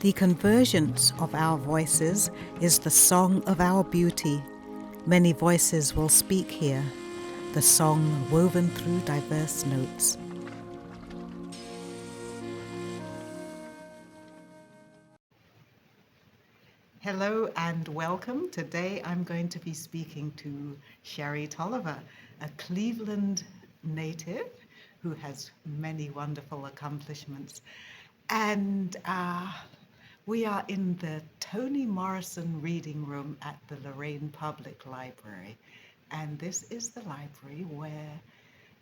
The convergence of our voices is the song of our beauty. Many voices will speak here, the song woven through diverse notes. Hello and welcome. Today I'm going to be speaking to Sherrie Tolliver, a Cleveland native who has many wonderful accomplishments. And we are in the Toni Morrison Reading Room at the Lorraine Public Library. And this is the library where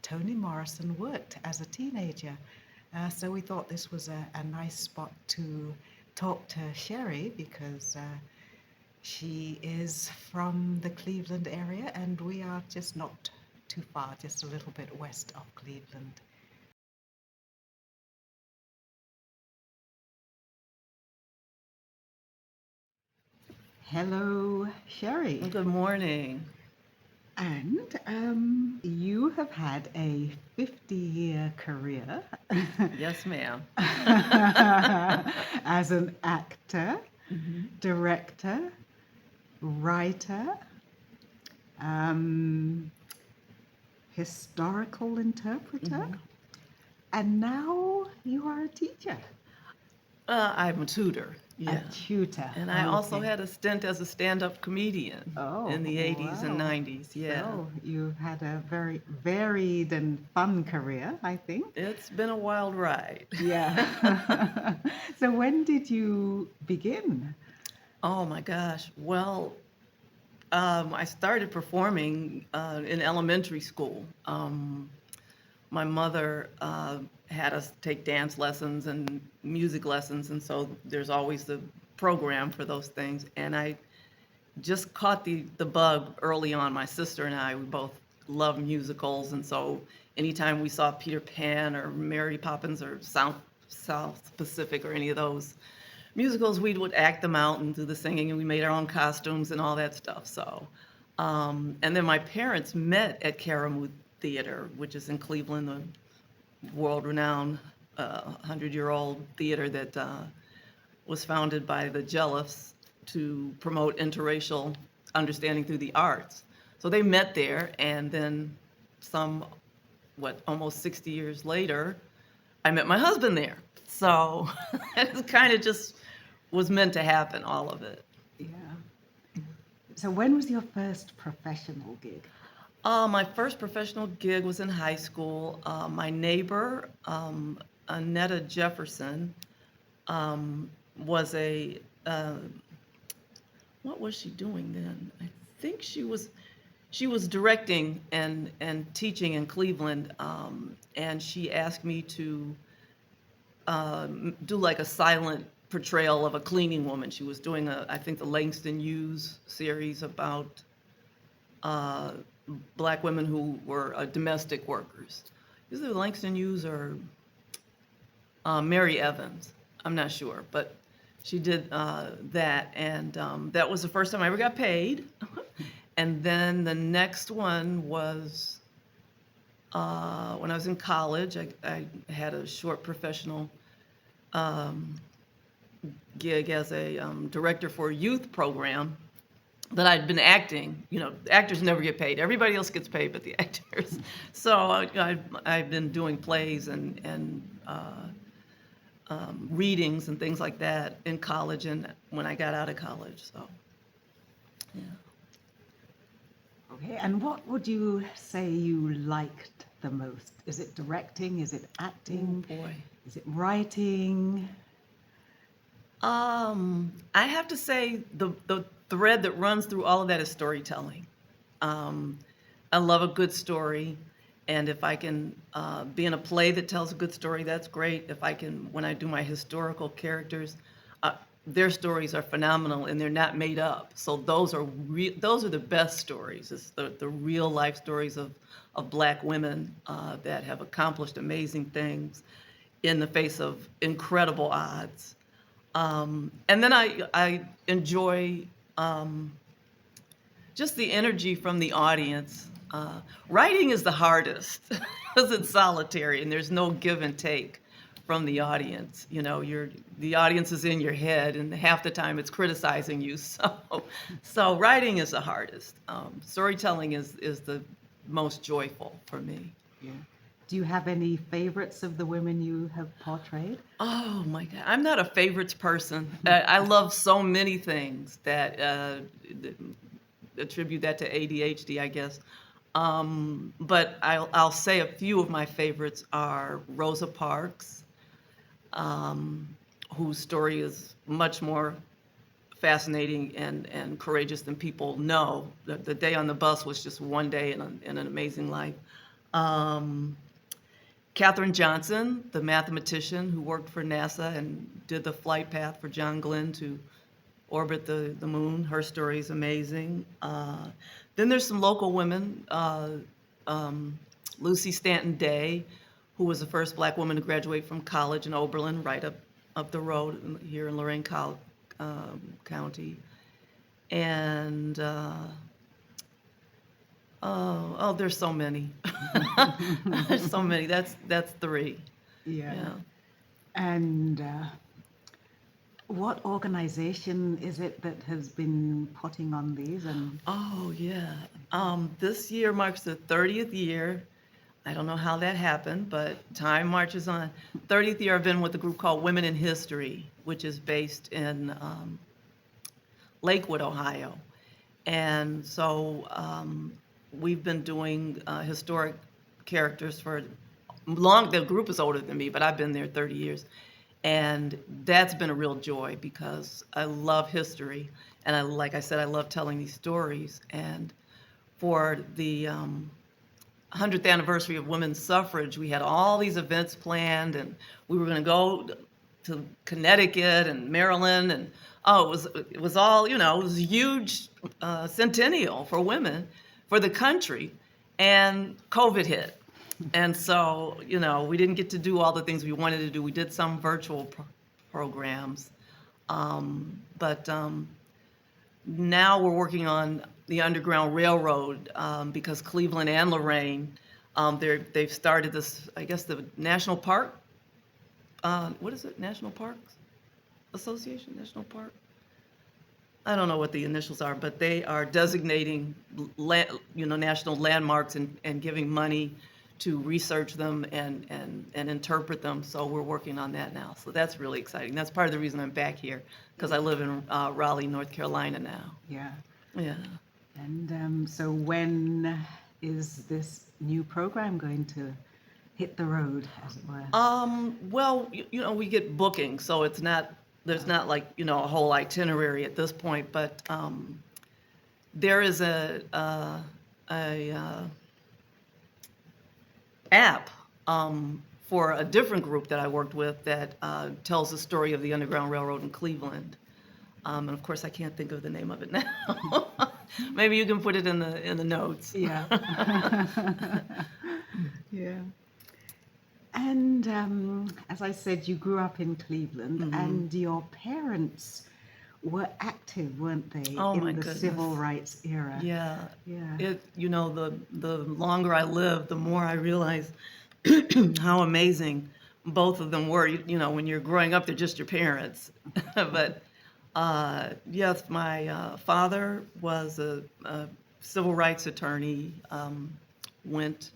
Toni Morrison worked as a teenager. So we thought this was a nice spot to talk to Sherrie because she is from the Cleveland area and we are just not too far, just a little bit west of Cleveland. Hello, Sherrie. Good morning. And you have had a 50-year career Yes, ma'am. as an actor, director, writer, historical interpreter, and now you are a teacher. I'm a tutor. Yeah. A tutor. And I also Okay. had a stint as a stand-up comedian in the 80s and wow. 90s. Yeah. So you've had a very varied and fun career, I think. It's been a wild ride. Yeah. So when did you begin? Oh my gosh. Well, I started performing in elementary school. My mother had us take dance lessons and music lessons, and so there's always the program for those things. And I just caught the bug early on. My sister and I, we both love musicals, and so anytime we saw Peter Pan or Mary Poppins or South Pacific or any of those musicals, we would act them out and do the singing, and we made our own costumes and all that stuff. So, and then my parents met at Caramoo Theater, which is in Cleveland, the world-renowned 100-year-old theater that was founded by the Jelliffs to promote interracial understanding through the arts. So they met there, and then almost 60 years later, I met my husband there. So it kind of just was meant to happen, all of it. Yeah. So when was your first professional gig? My first professional gig was in high school. My neighbor, Annetta Jefferson, was what was she doing then? I think she was directing and teaching in Cleveland, and she asked me to do like a silent portrayal of a cleaning woman. She was doing I think the Langston Hughes series about Black women who were domestic workers. Either Langston Hughes or Mary Evans. I'm not sure, but she did that, and that was the first time I ever got paid. And then the next one was when I was in college. I had a short professional gig as a director for a youth program. But I'd been acting. Actors never get paid. Everybody else gets paid, but the actors. So I've been doing plays and readings and things like that in college and when I got out of college. So, yeah. Okay, and what would you say you liked the most? Is it directing? Is it acting? Oh boy. Is it writing? I have to say the thread that runs through all of that is storytelling. I love a good story, and if I can be in a play that tells a good story, that's great. If I can, when I do my historical characters, their stories are phenomenal and they're not made up. So those are the best stories. It's the real life stories of Black women that have accomplished amazing things in the face of incredible odds. And then I enjoy just the energy from the audience. Writing is the hardest because it's solitary and there's no give and take. from the audience. The audience is in your head, and half the time it's criticizing you. So writing is the hardest. Storytelling is the most joyful for me. Yeah. Do you have any favorites of the women you have portrayed? Oh my God, I'm not a favorites person. I love so many things that attribute that to ADHD, I guess. But I'll say a few of my favorites are Rosa Parks, um, whose story is much more fascinating and courageous than people know. The day on the bus was just one day in an amazing life. Um, Katherine Johnson, the mathematician who worked for NASA and did the flight path for John Glenn to orbit the moon. Her story is amazing. Then there's some local women. Lucy Stanton Day, who was the first Black woman to graduate from college in Oberlin, right up the road here in Lorain County. And there's so many. There's so many. That's three. Yeah. Yeah. And what organization is it that has been putting on these? And Oh yeah. This year marks the 30th year. I don't know how that happened, but time marches on. 30th year I've been with a group called Women in History, which is based in Lakewood, Ohio. And so we've been doing historic characters for long. The group is older than me, but I've been there 30 years. And that's been a real joy because I love history. And like I said, I love telling these stories. And for the 100th anniversary of women's suffrage, we had all these events planned, and we were going to go to Connecticut and Maryland, and it was all, it was a huge centennial for women, for the country, and COVID hit. And so, we didn't get to do all the things we wanted to do. We did some virtual programs, but now we're working on the Underground Railroad because Cleveland and Lorain, they've started this, I guess, the National Park. What is it? National Parks Association? National Park? I don't know what the initials are, but they are designating, national landmarks and giving money to research them and interpret them. So we're working on that now. So that's really exciting. That's part of the reason I'm back here, because I live in Raleigh, North Carolina now. yeah. Yeah. And so when is this new program going to hit the road, as it were? Well, we get bookings, so there's not like, a whole itinerary at this point, but there is a app for a different group that I worked with that tells the story of the Underground Railroad in Cleveland. And of course, I can't think of the name of it now. Maybe you can put it in the notes. Yeah. Yeah. And as I said, you grew up in Cleveland, and your parents were active, weren't they, Oh, in my the goodness. civil rights era? Yeah. Yeah. The longer I live, the more I realize how amazing both of them were. When you're growing up, they're just your parents. But yes, my father was a civil rights attorney, went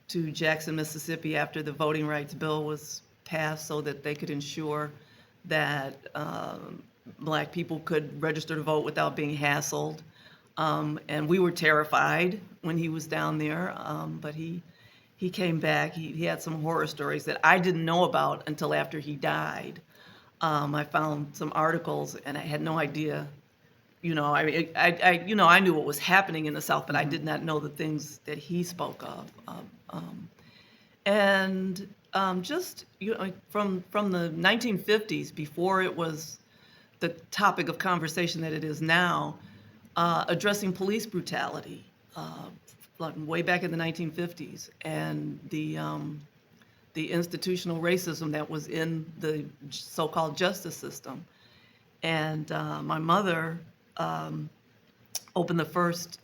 to Jackson, Mississippi after the voting rights bill was passed so that they could ensure that Black people could register to vote without being hassled. And we were terrified when he was down there, but he came back. He had some horror stories that I didn't know about until after he died. I found some articles, and I had no idea. I knew what was happening in the South, but I did not know the things that he spoke of. And just from the 1950s, before it was the topic of conversation that it is now, addressing police brutality, like way back in the 1950s, and the institutional racism that was in the so-called justice system. And my mother opened the first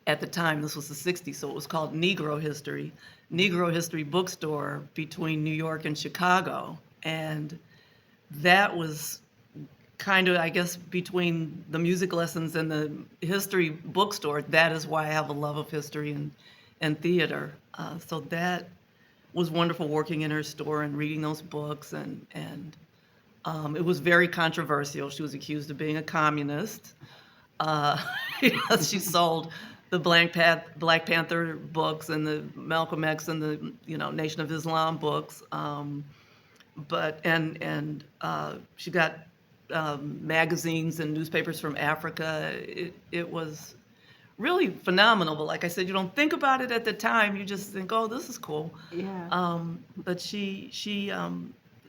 at the time, this was the 60s, so it was called Negro History Bookstore between New York and Chicago. And that was kind of, I guess, between the music lessons and the history bookstore, that is why I have a love of history and theater. So that was wonderful working in her store and reading those books. And it was very controversial. She was accused of being a communist. Uh, she sold the Black Panther books and the Malcolm X and the Nation of Islam books. But she got magazines and newspapers from Africa. It was really phenomenal. But like I said, you don't think about it at the time. You just think, oh, this is cool. Yeah. But she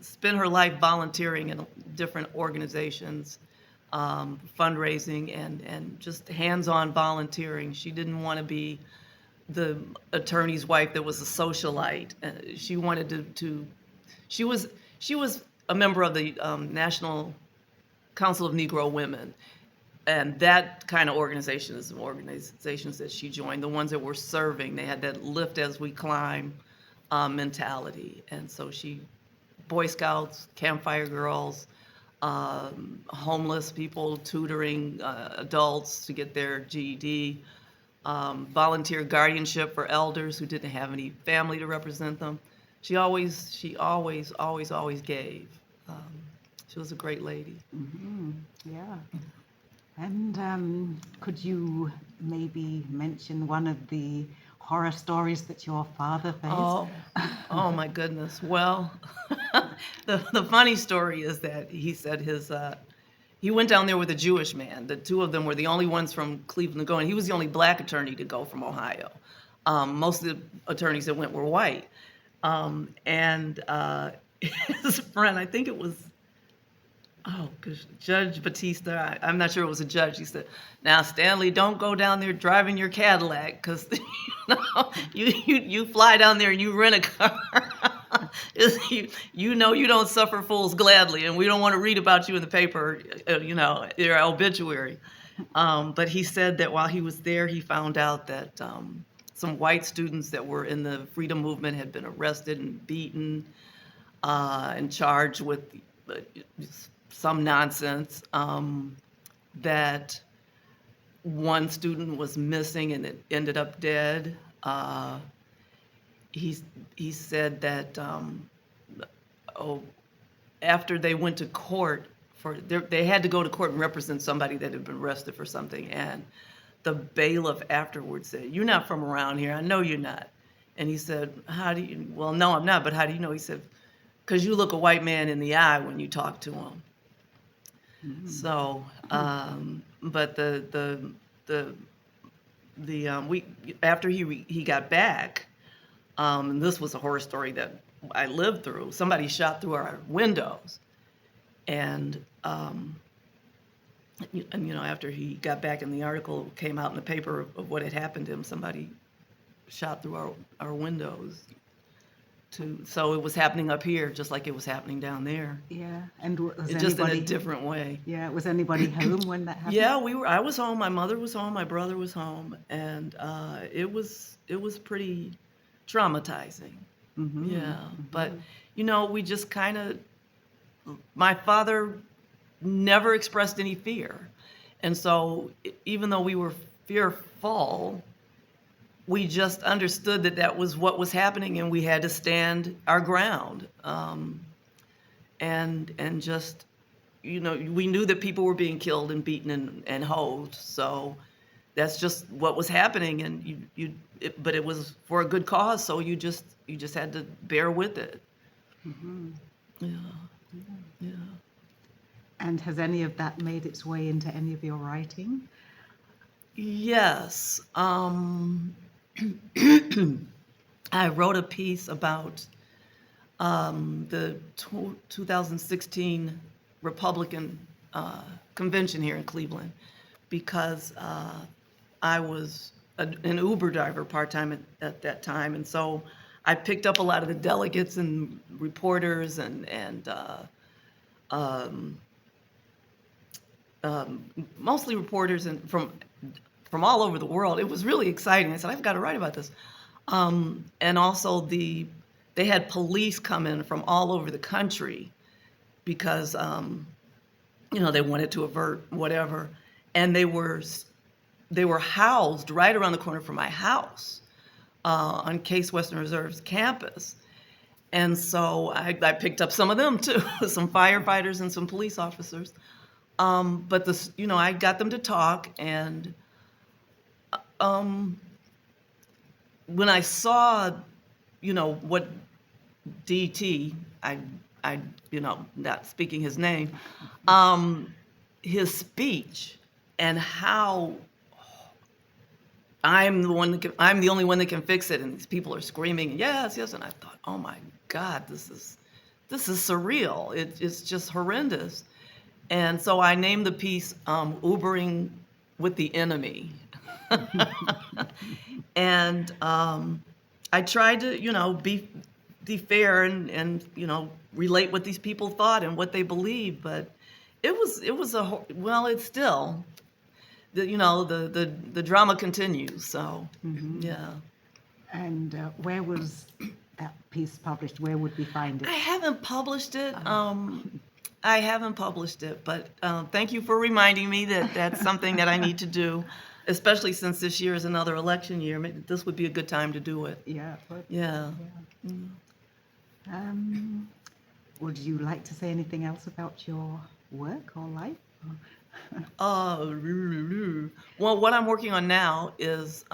spent her life volunteering in different organizations, fundraising and just hands-on volunteering. She didn't want to be the attorney's wife that was a socialite. She wanted to she was a member of the National Council of Negro Women, and that kind of organization is the organizations that she joined, the ones that were serving. They had that lift as we climb mentality, and so Boy Scouts, Campfire Girls, homeless people tutoring adults to get their GED, volunteer guardianship for elders who didn't have any family to represent them. She always gave. She was a great lady. Hmm. Yeah. And could you maybe mention one of the horror stories that your father faced? Oh my goodness. Well, the funny story is that he said he went down there with a Jewish man. The two of them were the only ones from Cleveland to go, and he was the only black attorney to go from Ohio. Most of the attorneys that went were white. And his friend, I think it was, gosh, Judge Batista, I'm not sure it was a judge. He said, "Now, Stanley, don't go down there driving your Cadillac, because you fly down there and you rent a car. you don't suffer fools gladly, and we don't want to read about you in the paper, your obituary." But he said that while he was there, he found out that some white students that were in the freedom movement had been arrested and beaten and charged with some nonsense, that one student was missing and it ended up dead. He said that after they went to court they had to go to court and represent somebody that had been arrested for something, and the bailiff afterwards said, "You're not from around here. I know you're not." And he said, "How do you?" "Well, no, I'm not, but how do you know?" He said, "Because you look a white man in the eye when you talk to him." Mm-hmm. So, but we after he got back, and this was a horror story that I lived through. Somebody shot through our windows, and after he got back, and the article came out in the paper of what had happened to him, somebody shot through our windows. So it was happening up here just like it was happening down there. Yeah, and was just anybody, in a different way. Yeah, was anybody home when that happened? Yeah, I was home. My mother was home. My brother was home, and it was pretty traumatizing. Mm-hmm. Yeah, mm-hmm. But we just kind of. My father never expressed any fear, and so even though we were fearful, we just understood that was what was happening, and we had to stand our ground. And just, we knew that people were being killed and beaten and hosed. So that's just what was happening, and but it was for a good cause. So you just had to bear with it. Mm-hmm. Yeah. Yeah. And has any of that made its way into any of your writing? Yes. I wrote a piece about the 2016 Republican convention here in Cleveland, because I was an Uber driver part-time at that time, and so I picked up a lot of the delegates and reporters and mostly reporters and from from all over the world. It was really exciting. I said, I've got to write about this. And also they had police come in from all over the country because, they wanted to avert whatever. And they were housed right around the corner from my house on Case Western Reserve's campus. And so I picked up some of them too, some firefighters and some police officers. But I got them to talk, and when I saw, what DT, I, not speaking his name, his speech and how I'm the only one that can fix it, and these people are screaming, yes, yes, and I thought, oh my God, this is surreal. It's just horrendous. And so I named the piece Ubering with the Enemy. And I tried to, be fair and relate what these people thought and what they believed, but it's still, the drama continues. So, yeah. And where was that piece published? Where would we find it? I haven't published it. I haven't published it, but thank you for reminding me that that's something that I need to do, especially since this year is another election year. Maybe this would be a good time to do it. Yeah. Yeah. Would you like to say anything else about your work or life? Well, what I'm working on now is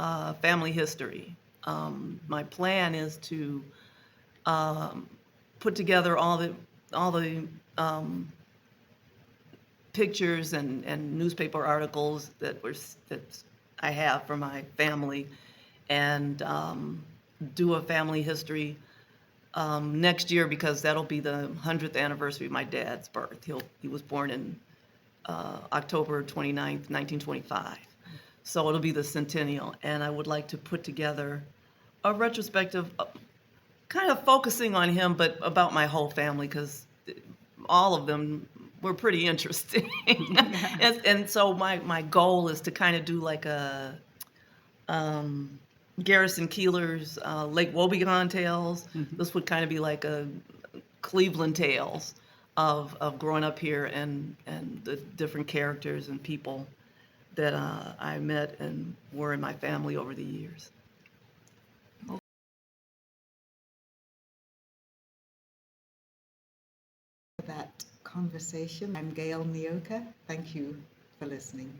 family history. My plan is to put together all the pictures and newspaper articles that I have for my family, and do a family history next year, because that'll be the 100th anniversary of my dad's birth. He was born in October 29th, 1925. So it'll be the centennial, and I would like to put together a retrospective, kind of focusing on him, but about my whole family, because all of them were pretty interesting. and so my goal is to kind of do like a Garrison Keillor's Lake Wobegon Tales. This would kind of be like a Cleveland Tales of growing up here, and the different characters and people that I met and were in my family over the years. For that conversation, I'm Gail Nioka. Thank you for listening.